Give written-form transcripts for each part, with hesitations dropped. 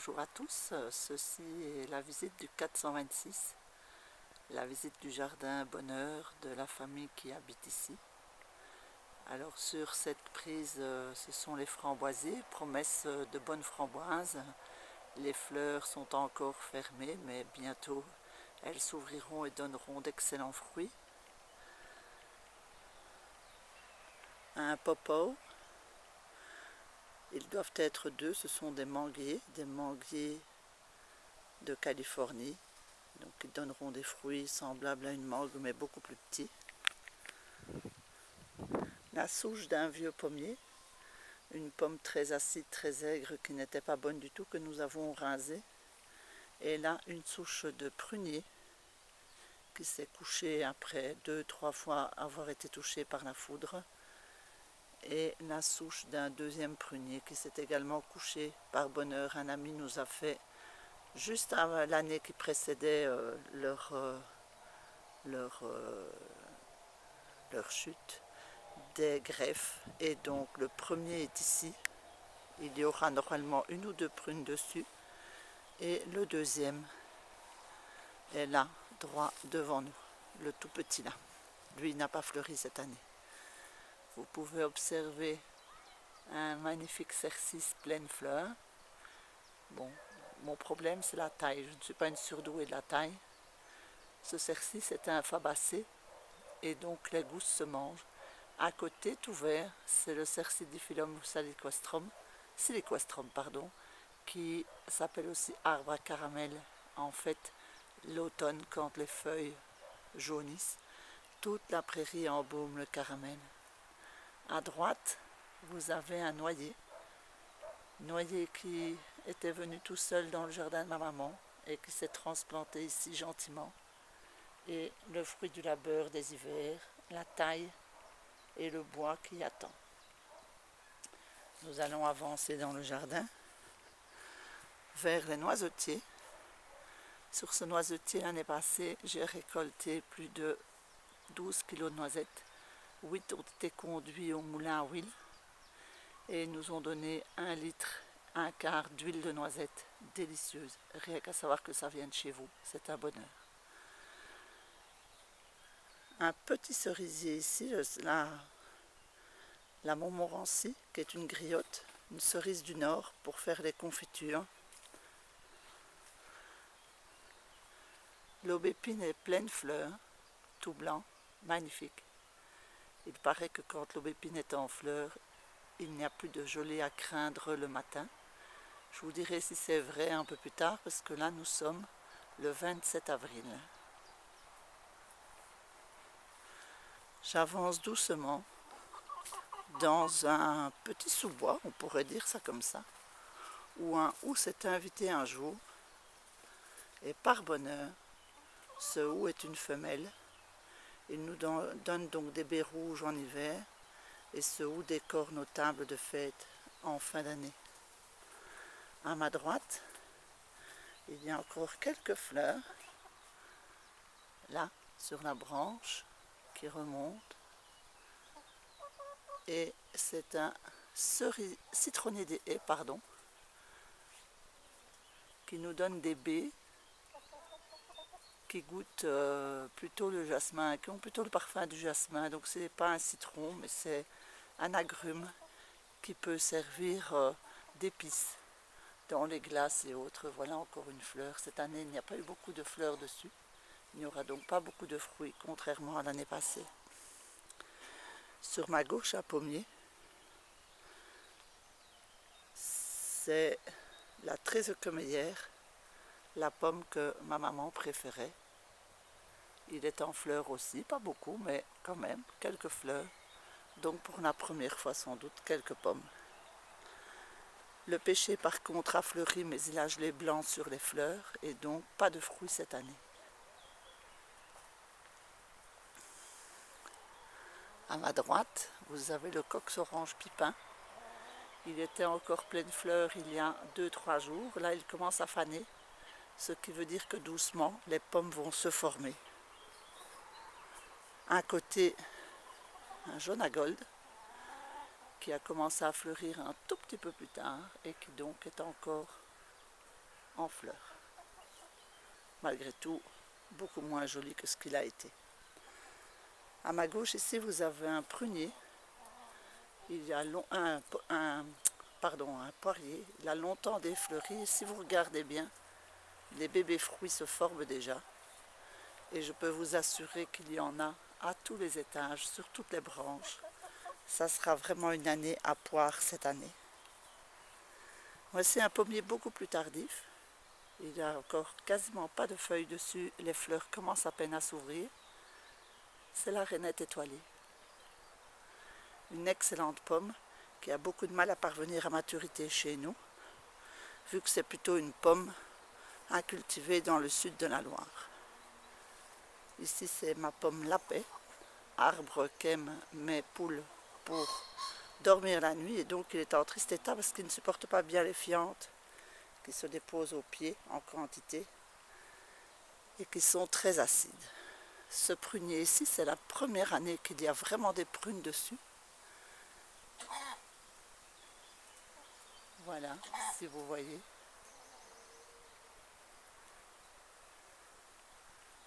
Bonjour à tous, ceci est la visite du 426, la visite du jardin bonheur de la famille qui habite ici. Alors sur cette prise, ce sont les framboisiers, promesse de bonnes framboises. Les fleurs sont encore fermées, mais bientôt elles s'ouvriront et donneront d'excellents fruits. Un popo, ils doivent être deux, ce sont des manguiers de Californie. Donc ils donneront des fruits semblables à une mangue mais beaucoup plus petits. La souche d'un vieux pommier, une pomme très acide, très aigre qui n'était pas bonne du tout, que nous avons rasée. Et là une souche de prunier qui s'est couchée après 2-3 fois avoir été touchée par la foudre. Et la souche d'un deuxième prunier qui s'est également couché par bonheur. Un ami nous a fait juste à l'année qui précédait leur chute des greffes, et donc le premier est ici. Il y aura normalement une ou deux prunes dessus, et le deuxième est là, droit devant nous, le tout petit là. Lui, il n'a pas fleuri cette année. Vous pouvez observer un magnifique cercis pleine fleur. Bon, mon problème c'est la taille, je ne suis pas une surdouée de la taille. Ce cercis est un fabacé, et donc les gousses se mangent. À côté, tout vert, c'est le Cercidiphyllum siliquastrum, qui s'appelle aussi arbre à caramel. En fait, l'automne, quand les feuilles jaunissent, toute la prairie embaume le caramel. À droite, vous avez un noyer qui était venu tout seul dans le jardin de ma maman et qui s'est transplanté ici gentiment. Et le fruit du labeur des hivers, la taille et le bois qui attend. Nous allons avancer dans le jardin vers les noisetiers. Sur ce noisetier, l'année passée, j'ai récolté plus de 12 kilos de noisettes. 8 ont été conduits au moulin à huile et nous ont donné 1 litre, un quart d'huile de noisette délicieuse. Rien qu'à savoir que ça vient de chez vous, c'est un bonheur. Un petit cerisier ici, la Montmorency, qui est une griotte, une cerise du Nord pour faire les confitures. L'aubépine est pleine fleurs, tout blanc, magnifique. Il paraît que quand l'aubépine est en fleurs, il n'y a plus de gelée à craindre le matin. Je vous dirai si c'est vrai un peu plus tard, parce que là nous sommes le 27 avril. J'avance doucement dans un petit sous-bois, on pourrait dire ça comme ça, où un hou s'est invité un jour, et par bonheur, ce hou est une femelle. Il nous donne donc des baies rouges en hiver, et ce hou décore nos tables de fête en fin d'année. À ma droite, il y a encore quelques fleurs, là, sur la branche qui remonte. Et c'est un citronnier des haies, qui nous donne des baies qui goûtent plutôt le jasmin, qui ont plutôt le parfum du jasmin. Donc ce n'est pas un citron, mais c'est un agrume qui peut servir d'épice dans les glaces et autres. Voilà encore une fleur. Cette année, il n'y a pas eu beaucoup de fleurs dessus. Il n'y aura donc pas beaucoup de fruits, contrairement à l'année passée. Sur ma gauche, un pommier. C'est la trésocomélière, la pomme que ma maman préférait. Il est en fleurs aussi, pas beaucoup, mais quand même, quelques fleurs. Donc pour la première fois sans doute, quelques pommes. Le pêcher par contre a fleuri, mais il a gelé blanc sur les fleurs, et donc pas de fruits cette année. À ma droite, vous avez le cox orange pipin. Il était encore plein de fleurs il y a 2-3 jours. Là, il commence à faner, ce qui veut dire que doucement, les pommes vont se former. À côté, un jaune à gold qui a commencé à fleurir un tout petit peu plus tard et qui donc est encore en fleurs. Malgré tout, beaucoup moins joli que ce qu'il a été. À ma gauche ici, vous avez un prunier. Il y a un poirier. Il a longtemps défleuri. Et si vous regardez bien, les bébés fruits se forment déjà. Et je peux vous assurer qu'il y en a à tous les étages, sur toutes les branches. Ça sera vraiment une année à poire cette année. Voici un pommier beaucoup plus tardif. Il n'y a encore quasiment pas de feuilles dessus. Les fleurs commencent à peine à s'ouvrir. C'est la rainette étoilée. Une excellente pomme qui a beaucoup de mal à parvenir à maturité chez nous, vu que c'est plutôt une pomme à cultiver dans le sud de la Loire. Ici c'est ma pomme lapet, arbre qu'aiment mes poules pour dormir la nuit, et donc il est en triste état parce qu'il ne supporte pas bien les fientes qui se déposent aux pieds en quantité et qui sont très acides. Ce prunier ici, c'est la première année qu'il y a vraiment des prunes dessus. Voilà, si vous voyez.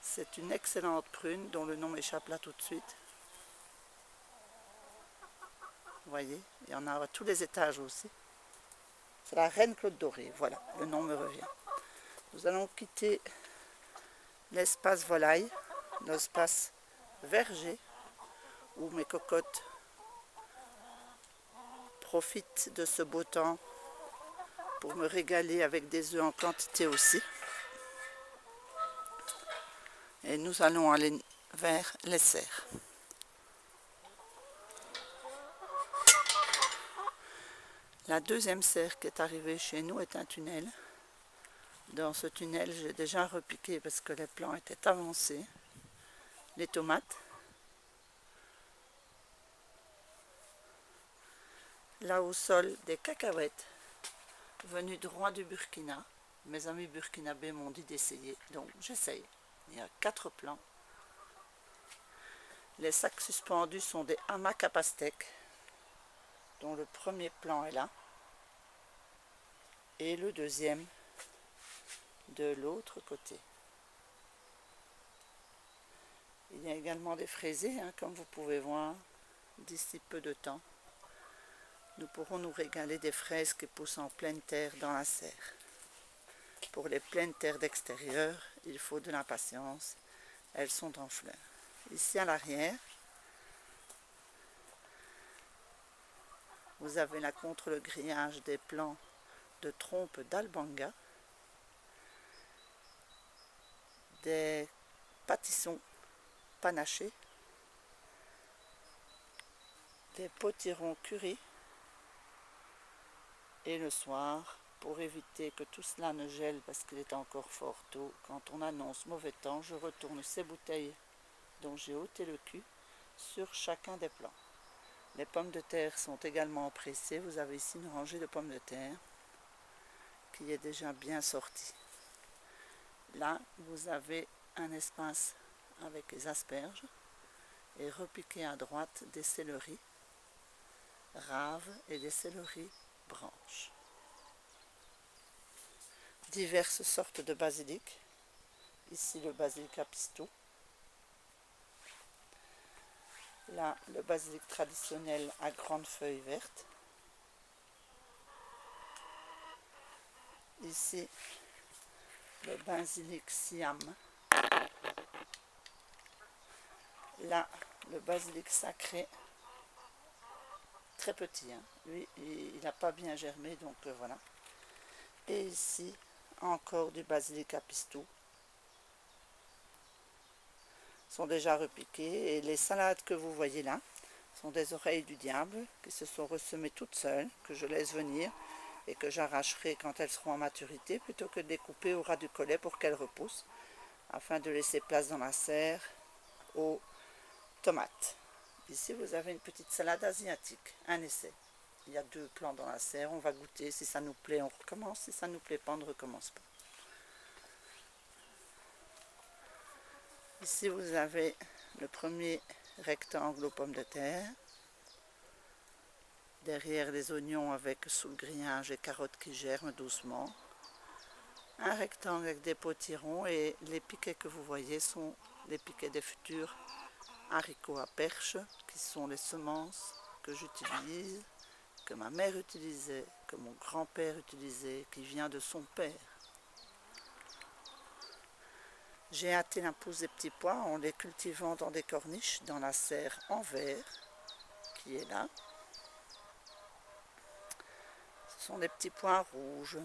C'est une excellente prune dont le nom m'échappe là tout de suite. Vous voyez, il y en a à tous les étages aussi. C'est la reine Claude Doré, voilà, le nom me revient. Nous allons quitter l'espace volaille, l'espace verger, où mes cocottes profitent de ce beau temps pour me régaler avec des œufs en quantité aussi. Et nous allons aller vers les serres. La deuxième serre qui est arrivée chez nous est un tunnel. Dans ce tunnel, j'ai déjà repiqué parce que les plants étaient avancés. Les tomates. Là au sol, des cacahuètes venues droit du Burkina. Mes amis burkinabés m'ont dit d'essayer, donc j'essaye. Il y a 4 plants. Les sacs suspendus sont des hamacs à pastèques, dont le premier plant est là, et le deuxième de l'autre côté. Il y a également des fraisiers, comme vous pouvez voir, d'ici peu de temps. Nous pourrons nous régaler des fraises qui poussent en pleine terre dans la serre. Pour les pleines terres d'extérieur, il faut de la patience. Elles sont en fleurs. Ici à l'arrière, vous avez là contre le grillage des plants de trompe d'Albanga, des pâtissons panachés, des potirons curés, et le soir, pour éviter que tout cela ne gèle parce qu'il est encore fort tôt, quand on annonce mauvais temps, je retourne ces bouteilles dont j'ai ôté le cul sur chacun des plants. Les pommes de terre sont également pressées. Vous avez ici une rangée de pommes de terre qui est déjà bien sortie. Là, vous avez un espace avec les asperges et repiqué à droite des céleris raves et des céleris branches. Diverses sortes de basilic. Ici le basilic à pistou. Là, le basilic traditionnel à grandes feuilles vertes. Ici, le basilic siam. Là, le basilic sacré, très petit. Lui, il n'a pas bien germé, donc voilà. Et ici, encore du basilic à pistou. Sont déjà repiqués, et les salades que vous voyez là sont des oreilles du diable qui se sont ressemées toutes seules, que je laisse venir et que j'arracherai quand elles seront en maturité, plutôt que de les couper au ras du collet pour qu'elles repoussent, afin de laisser place dans la serre aux tomates. Ici vous avez une petite salade asiatique, un essai. Il y a 2 plants dans la serre, on va goûter, si ça nous plaît on recommence, si ça ne nous plaît pas on ne recommence pas. Ici vous avez le premier rectangle aux pommes de terre. Derrière les oignons avec sous le grillage et carottes qui germent doucement. un rectangle avec des potirons, et les piquets que vous voyez sont les piquets des futurs haricots à perche, qui sont les semences que j'utilise, que ma mère utilisait, que mon grand-père utilisait, qui vient de son père. J'ai hâté la pousse des petits pois en les cultivant dans des corniches, dans la serre en verre, qui est là. Ce sont des petits pois rouges.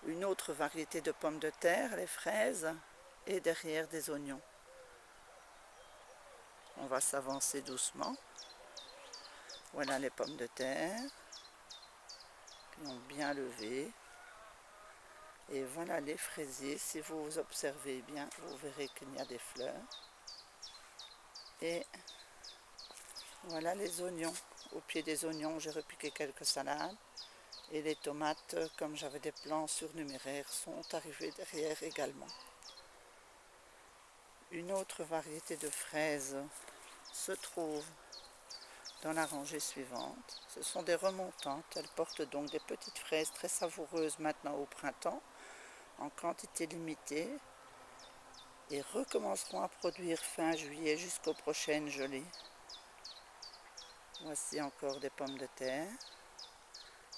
Une autre variété de pommes de terre, les fraises, et derrière des oignons. On va s'avancer doucement. Voilà les pommes de terre qui ont bien levé. Et voilà les fraisiers. Si vous observez bien, vous verrez qu'il y a des fleurs. Et voilà les oignons. Au pied des oignons, j'ai repiqué quelques salades. Et les tomates, comme j'avais des plants surnuméraires, sont arrivés derrière également. Une autre variété de fraises se trouve dans la rangée suivante. Ce sont des remontantes. Elles portent donc des petites fraises très savoureuses maintenant au printemps, en quantité limitée, et recommenceront à produire fin juillet jusqu'aux prochaines gelées. Voici encore des pommes de terre,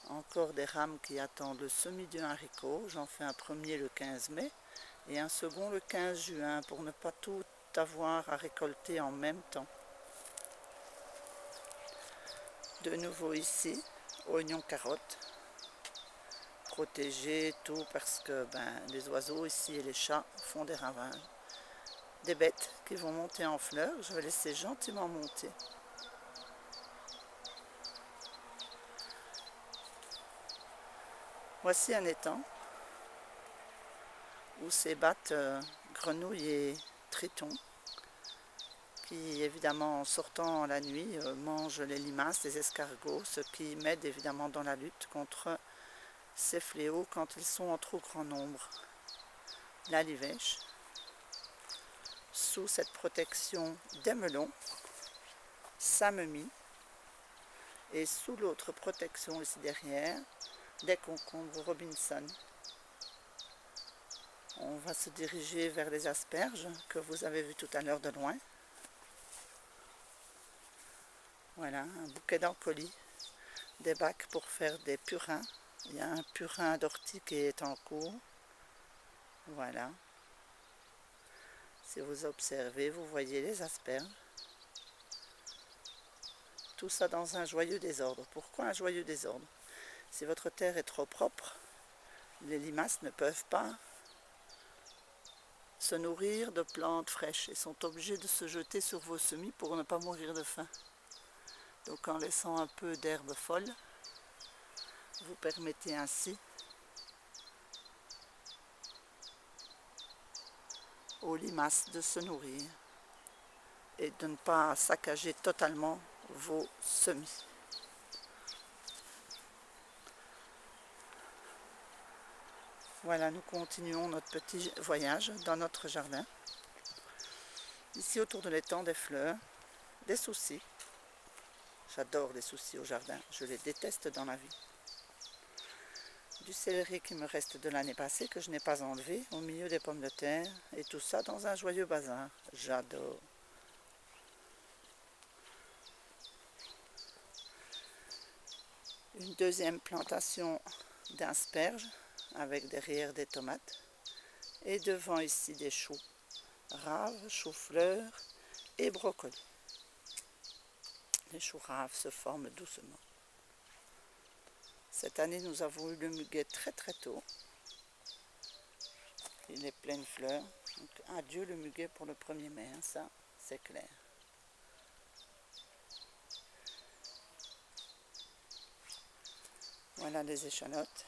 encore des rames qui attendent le semis d'un haricot. J'en fais un premier le 15 mai et un second le 15 juin pour ne pas tout avoir à récolter en même temps. De nouveau ici, oignons, carottes, protégés, tout parce que les oiseaux ici et les chats font des ravages. Des bêtes qui vont monter en fleurs, je vais laisser gentiment monter. Voici un étang où s'ébattent grenouilles et tritons qui, évidemment, en sortant la nuit, mangent les limaces, les escargots, ce qui m'aide évidemment dans la lutte contre ces fléaux quand ils sont en trop grand nombre. La livèche, sous cette protection des melons, samemie, et sous l'autre protection ici derrière, des concombres Robinson. On va se diriger vers les asperges que vous avez vues tout à l'heure de loin. Voilà, un bouquet d'encolis, des bacs pour faire des purins. Il y a un purin d'ortie qui est en cours. Voilà. Si vous observez, vous voyez les asperges. Tout ça dans un joyeux désordre. Pourquoi un joyeux désordre? Si votre terre est trop propre, les limaces ne peuvent pas se nourrir de plantes fraîches et sont obligés de se jeter sur vos semis pour ne pas mourir de faim. Donc en laissant un peu d'herbe folle, vous permettez ainsi aux limaces de se nourrir et de ne pas saccager totalement vos semis. Voilà, nous continuons notre petit voyage dans notre jardin. Ici autour de l'étang, des fleurs, des soucis. J'adore les soucis au jardin, je les déteste dans la vie. Du céleri qui me reste de l'année passée, que je n'ai pas enlevé, au milieu des pommes de terre, et tout ça dans un joyeux bazar. J'adore. Une deuxième plantation d'asperges, avec derrière des tomates, et devant ici des choux, raves, choux-fleurs et brocolis. Les choux raves se forment doucement. Cette année, nous avons eu le muguet très très tôt. Il est plein de fleurs. Donc, adieu le muguet pour le 1er mai, hein, ça c'est clair. Voilà les échalotes.